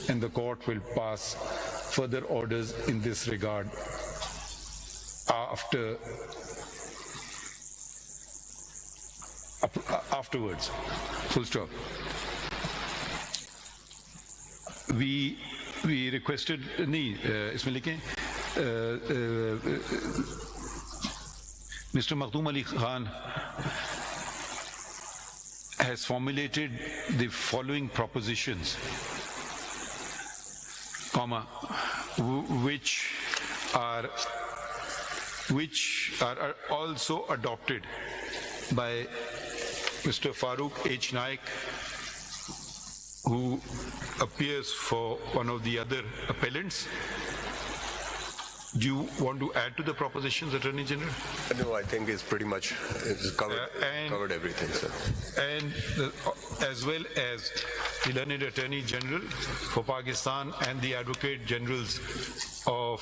and the court will pass further orders in this regard afterwards. Full stop. We requested इसमें लिखें Mr. Makhdoom Ali Khan has formulated the following propositions, comma, which are also adopted by Mr. Farooq H. Naik, who appears for one of the other appellants. Do you want to add to the propositions, Attorney General? No, I think it's pretty much covered everything, sir. And as well as the learned Attorney General for Pakistan and the Advocate Generals of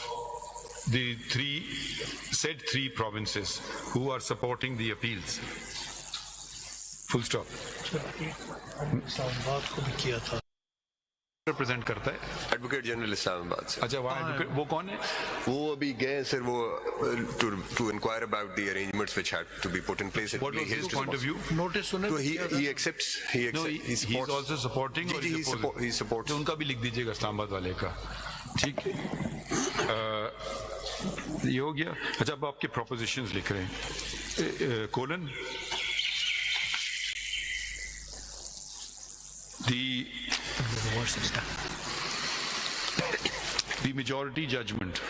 the said three provinces who are supporting the appeals. Full stop. Represent करता है advocate general Islamabad से। अच्छा, वो कौन है? वो अभी गए सर, वो to inquire about the arrangements which had to be put in place. What was his point of view? Notice सुने? So he accepts. No, he is also supporting. He supports. तो उनका भी लिख दीजिएगा इस्लामाबाद वाले का, ठीक है? ये हो गया। अच्छा, अब आपके propositions लिख रहे हैं, colon the majority judgment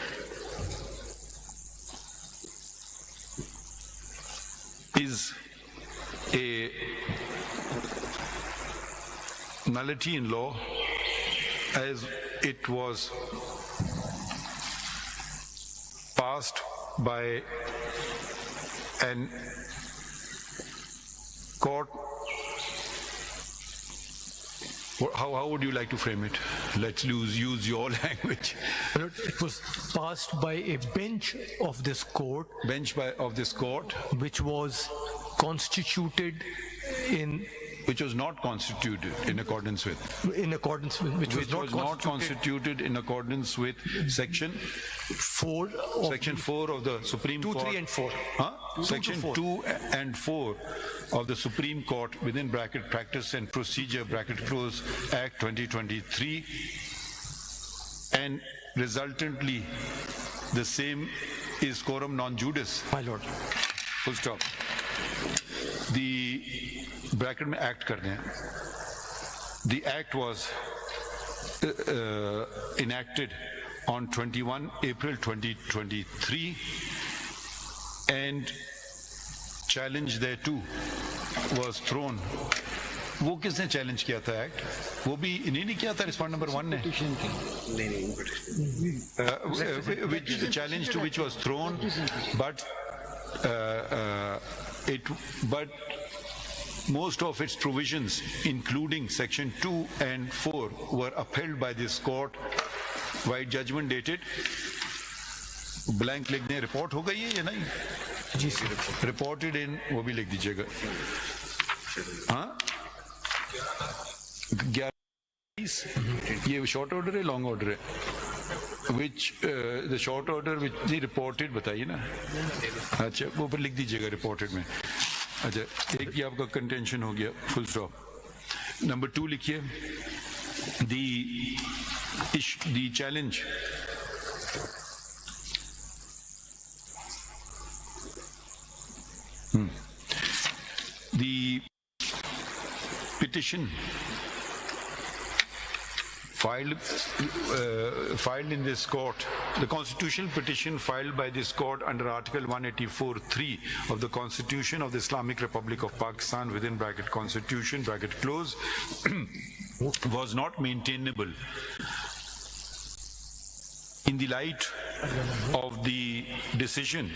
is a nullity in law as it was passed by an court. How would you like to frame it? Let's use your language. It was passed by a bench of this court. Of this court. Which was constituted in... Which was not constituted in accordance with. Which was not constituted in accordance with Section 4 of the Supreme Court. 2, 3 and 4. Section 2 and 4 of the Supreme Court within bracket Practice and Procedure bracket close Act 2023, and resultantly the same is quorum non judice. My lord. Full stop. The bracket में act करने हैं. The act was enacted on 21 April 2023 and challenge thereto was thrown. वो किसने challenge किया था act? वो भी इन्हीं ने किया था, respond number 1 ने. Which the challenge to which was thrown, but most of its provisions, including Section 2 and 4, were upheld by this court. White judgment dated blank लिख दें, report हो गई है या नहीं? जी सर, reported in, वो भी लिख दीजिएगा. हाँ, 11 ये short order है, long order है? Which the short order which the reported बताइए ना. अच्छा, वो पर लिख दीजिएगा reported में. अच्छा, एक ही आपका contention हो गया, full stop. Number 2 लिखिए, the challenge the petition filed in this court, the constitutional petition filed by this court under Article 184(3) of the Constitution of the Islamic Republic of Pakistan within bracket Constitution bracket close was not maintainable in the light of the decision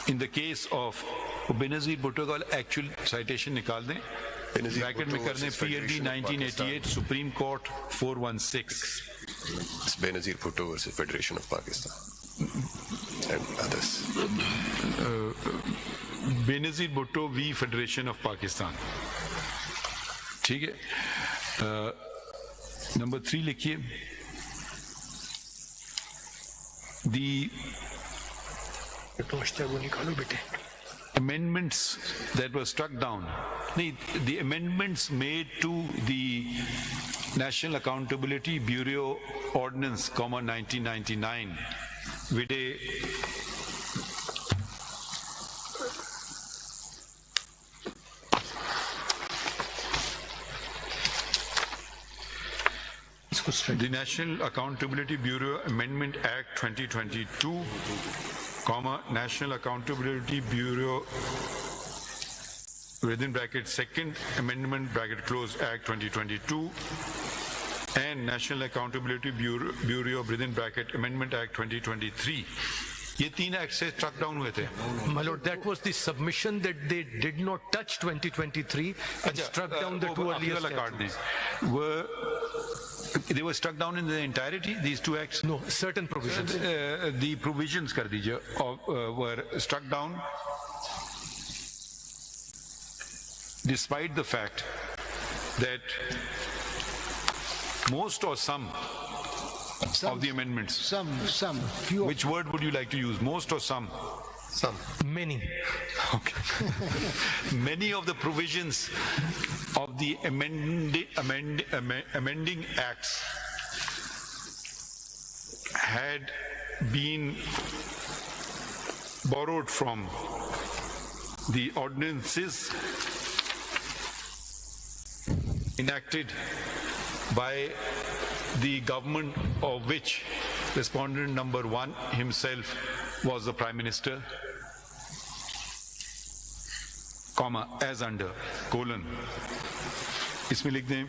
in the case of Benazir Bhutto का actual citation निकाल दें, bracket में कर दें, PLD 1988 Supreme Court 416. It's Benazir Bhutto versus Federation of Pakistan and others. Benazir Bhutto v Federation of Pakistan. ठीक है. Number 3 लिखिए. The amendments that were struck down, the amendments made to the National Accountability Bureau Ordinance, 1999, Vide the National Accountability Bureau Amendment Act 2022, National Accountability Bureau within bracket Second Amendment bracket close Act 2022, and National Accountability Bureau within bracket Amendment Act 2023. ये 3 act से struck down हुए थे. My lord, that was the submission that they did not touch 2023 and struck down the 2 earlier statutes. They were struck down in the entirety, these 2 acts? No, certain provisions. The provisions कर दीजिए were struck down despite the fact that most or some of the amendments. Some, few. Which word would you like to use, most or some? Some. Many. Okay. Many of the provisions of the amending acts had been borrowed from the ordinances enacted by the government of which respondent number 1 himself was the Prime Minister, comma, as under, colon. इसमें लिख दें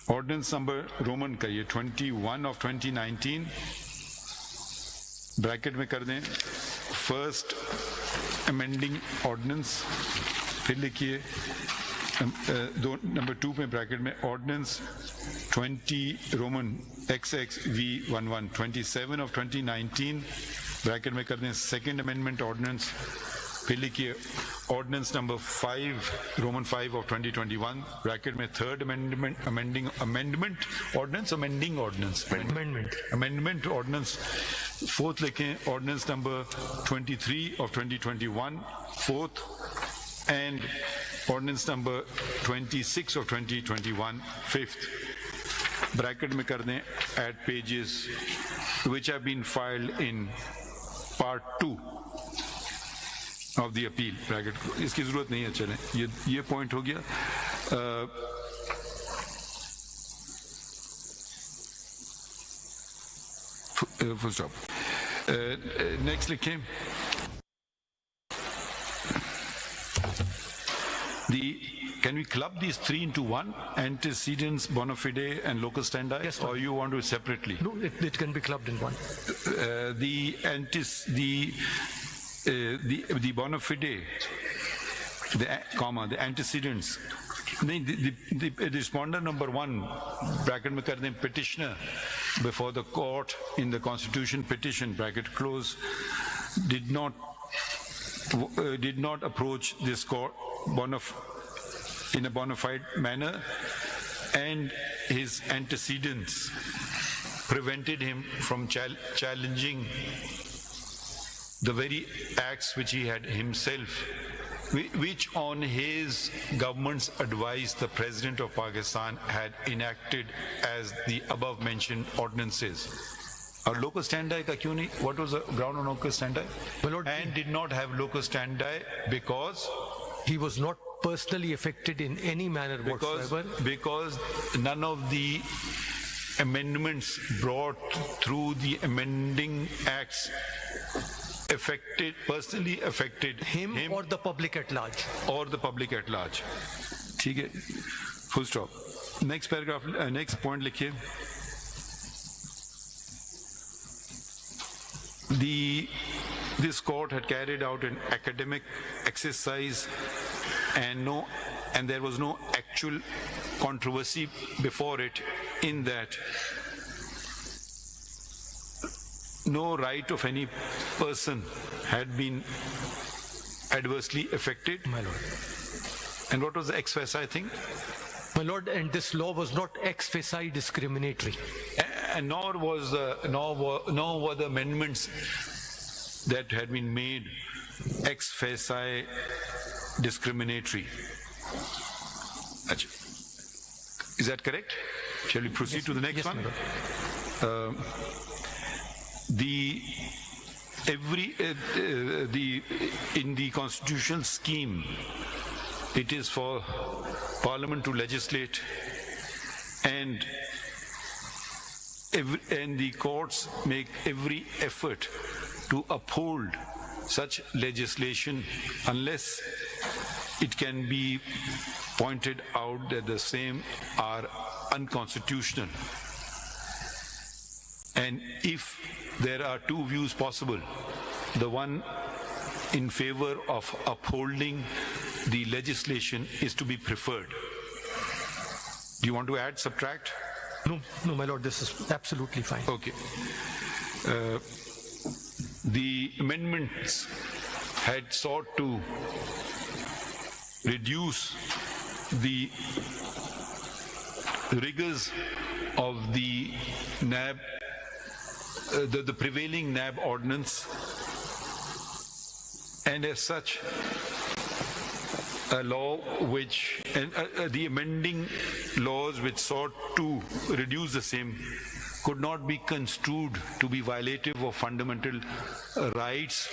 ordinance number Roman का ये 21 of 2019 bracket में कर दें first amending ordinance, फिर लिखिए नंबर 2 में ब्रैकेट में ordinance 20 Roman XXV11 27 of 2019 bracket में कर दें second amendment ordinance, फिर लिखिए ordinance number 5 Roman 5 of 2021 bracket में third amendment ordinance ordinance, fourth लिखें ordinance number 23 of 2021 fourth, and ordinance number 26 of 2021 fifth. Bracket में कर दें at pages which have been filed in part 2 of the appeal. Bracket इसकी जरूरत नहीं है, चलें ये पॉइंट हो गया. Full stop. Next लिखें can we club these 3 into 1, antecedents, bona fide and locus standi? Yes, or you want to separately? No, it can be clubbed in one. The bona fide, the antecedents, the respondent number 1 bracket में कर दें petitioner before the court in the constitution petition bracket close did not approach this court in a bona fide manner, and his antecedents prevented him from challenging the very acts which he had himself, which on his government's advice the President of Pakistan had enacted as the above mentioned ordinances. और locus standi का क्यों नहीं? What was the ground on locus standi? And did not have locus standi because he was not personally affected in any manner whatsoever. Because none of the amendments brought through the amending acts personally affected him or the public at large. ठीक है, full stop. Next paragraph, next point लिखिए. This court had carried out an academic exercise and there was no actual controversy before it, in that no right of any person had been adversely affected. My lord. And what was the ex faci thing? My lord, and this law was not ex faci discriminatory. And nor were the amendments that had been made ex faci discriminatory. Achha. Is that correct? Shall we proceed to the next Yes, one? my lord. In the constitutional scheme, it is for Parliament to legislate, and the courts make every effort to uphold such legislation unless it can be pointed out that the same are unconstitutional. And if there are two views possible, the one in favor of upholding the legislation is to be preferred. Do you want to add, subtract? No, my lord, this is absolutely fine. Okay. The amendments had sought to reduce the rigors of the NAB, the prevailing NAB ordinance, and as such, a law which, the amending laws which sought to reduce the same could not be construed to be violative of fundamental rights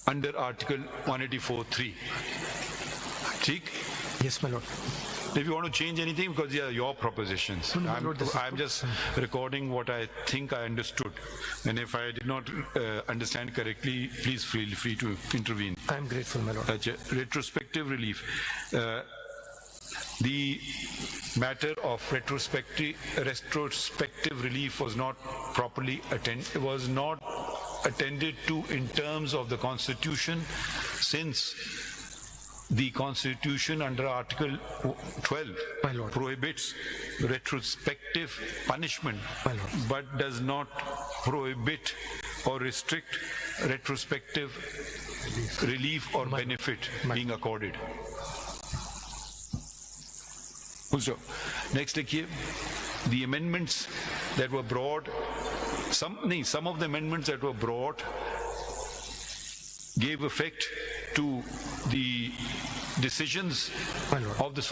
under Article 184(3). Cheek? Yes, my lord. If you want to change anything, because they are your propositions. No, my lord, this is I'm just recording what I think I understood. And if I did not understand correctly, please feel free to intervene. I'm grateful, my lord. Retrospective relief. The matter of retrospective relief was not properly attended to in terms of the Constitution, since the Constitution under Article 12 My lord. prohibits retrospective punishment, My lord. but does not prohibit or restrict retrospective relief or benefit being accorded. Also, next, the amendments that were brought, some of the amendments that were brought gave effect to the decisions of this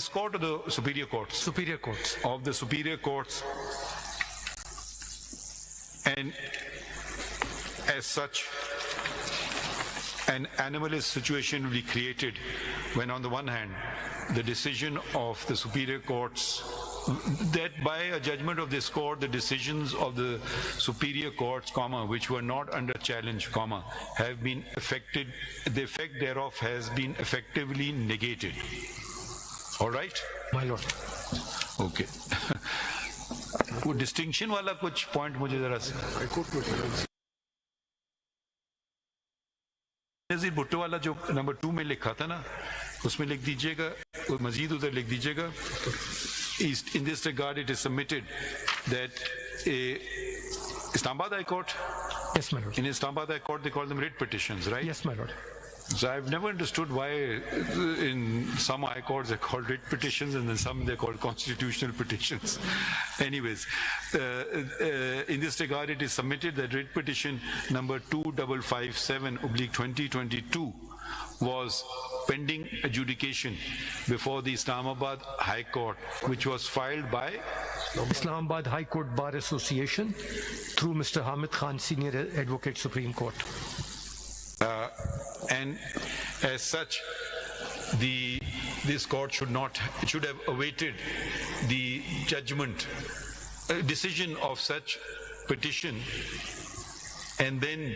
court or the superior courts? Superior courts. Of the superior courts, and as such, an anomalous situation will be created when, on the one hand, the decision of the superior courts, that by a judgment of this court, the decisions of the superior courts, which were not under challenge, have been affected, the effect thereof has been effectively negated. All right? My lord. Okay. वो distinction वाला कुछ point मुझे जरा नजीर भुट्टो वाला जो number 2 में लिखा था ना, उसमें लिख दीजिएगा, मजीद उधर लिख दीजिएगा. In this regard, it is submitted that Islamabad High Court, Yes, my lord. in Islamabad High Court, they call them writ petitions, right? Yes, my lord. So I've never understood why in some high courts they're called writ petitions and then some they're called constitutional petitions. Anyways, in this regard, it is submitted that writ petition number 2557/2022 was pending adjudication before the Islamabad High Court, which was filed by Islamabad High Court Bar Association through Mr. Hamid Khan, Senior Advocate, Supreme Court. And as such, this court should have awaited the judgment, decision of such petition, and then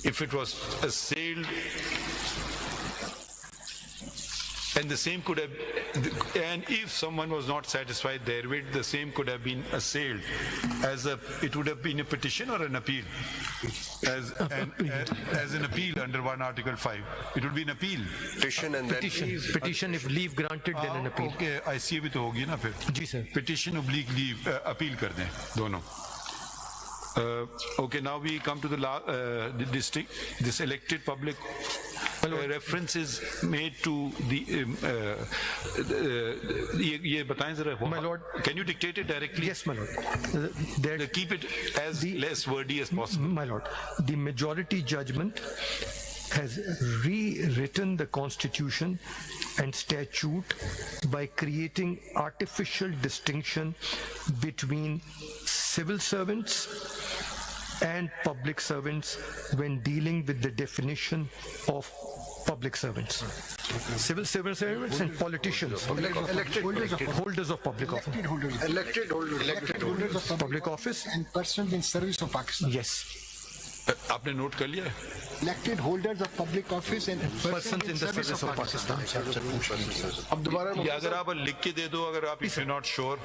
if it was assailed, and the same could have, and if someone was not satisfied therewith, the same could have been assailed it would have been a petition or an appeal, as an appeal under Article 5. It would be an appeal. Petition and then Petition, if leave granted, then an appeal. Okay, ICA भी तो होगी ना फिर. जी sir. Petition oblique leave, appeal कर दें दोनों. Okay, now we come to the district, this elected public. Reference is made to the. ये बताएं जरा. My lord. Can you dictate it directly? Yes, my lord. Keep it as less wordy as possible. My lord, the majority judgment has rewritten the constitution and statute by creating artificial distinction between civil servants and public servants when dealing with the definition of public servants. Civil servants and politicians, holders of public office. Elected holders of Public office? and persons in service of Pakistan. Yes. आपने note कर लिया है? Elected holders of public office and Persons in the service of Pakistan. अब दोबारा या अगर आप लिख के दे दो, अगर आप if you're not sure,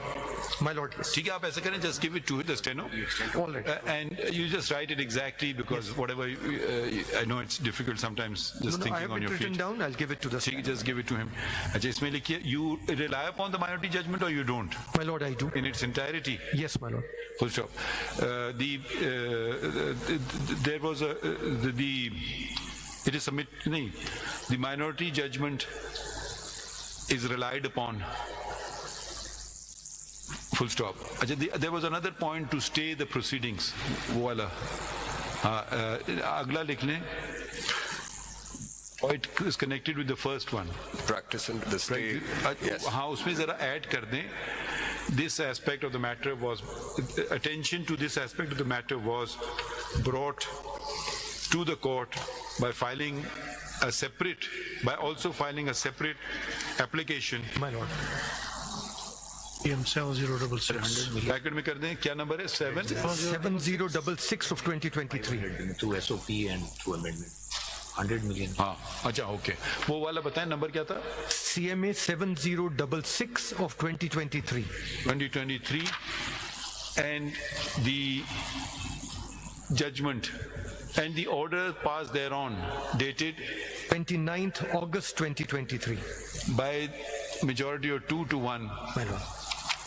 My lord, yes. ठीक है, आप ऐसे करें, just give it to the steno. All right. And you just write it exactly, because whatever, I know it's difficult sometimes just I thinking have on it your written feet. down. I'll give it to the. ठीक है, just give it to him. अच्छा, इसमें लिखिए, you rely upon the minority judgment or you don't? My lord, I do. In its entirety? Yes, my lord. Full stop. There was it is the minority judgment is relied upon. Full stop. अच्छा, there was another point to stay the proceedings. वो वाला. अगला लिख लें. Or it is connected with the first one. Practice and the stay. Yes. हाँ, उसमें जरा add कर दें. This aspect of the matter was, attention to this aspect of the matter was brought to the court by also filing a separate application. My lord. PM 7066. Bracket में कर दें, क्या number है? 7066 of 2023. Through SOP and through amendment. 100 million. हाँ, अच्छा, okay. वो वाला बताएं, number क्या था? CMA 7066 of 2023. 2023, and the judgment and the order passed thereon dated 29th August 2023. by majority of 2-1 My lord.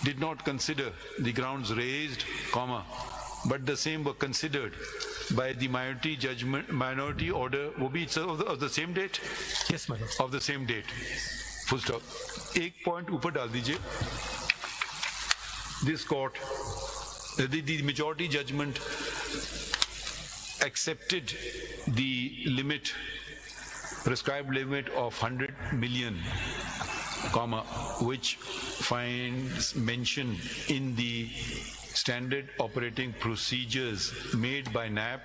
did not consider the grounds raised, but the same were considered by the minority order. वो भी of the same date? Yes, my lord. Of the same date. Full stop. एक point ऊपर डाल दीजिए. This court, the majority judgment accepted the prescribed limit of 100 million, which finds mention in the standard operating procedures made by NAP,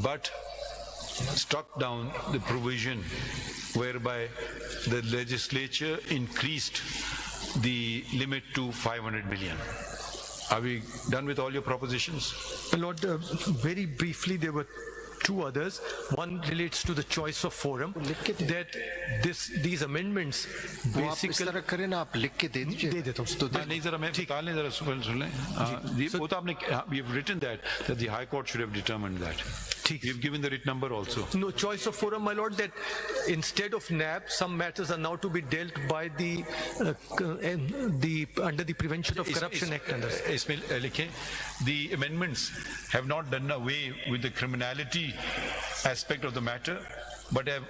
but struck down the provision whereby the legislature increased the limit to 500 million. Are we done with all your propositions? My lord, very briefly, there were two others. One relates to the choice of forum, that these amendments वो आप इस basically तरह करें ना, आप लिख के दे दीजिए. दे देता हूँ. नहीं जरा मैं बता लें, जरा सुन लें. वो तो आपने, we have written that the High Court should have determined that. We have given the writ number also. No, choice of forum, my lord, that instead of NAP, some matters are now to be dealt by under the Prevention of Corruption Act. इसमें लिखें, the amendments have not done away with the criminality aspect of the matter, but have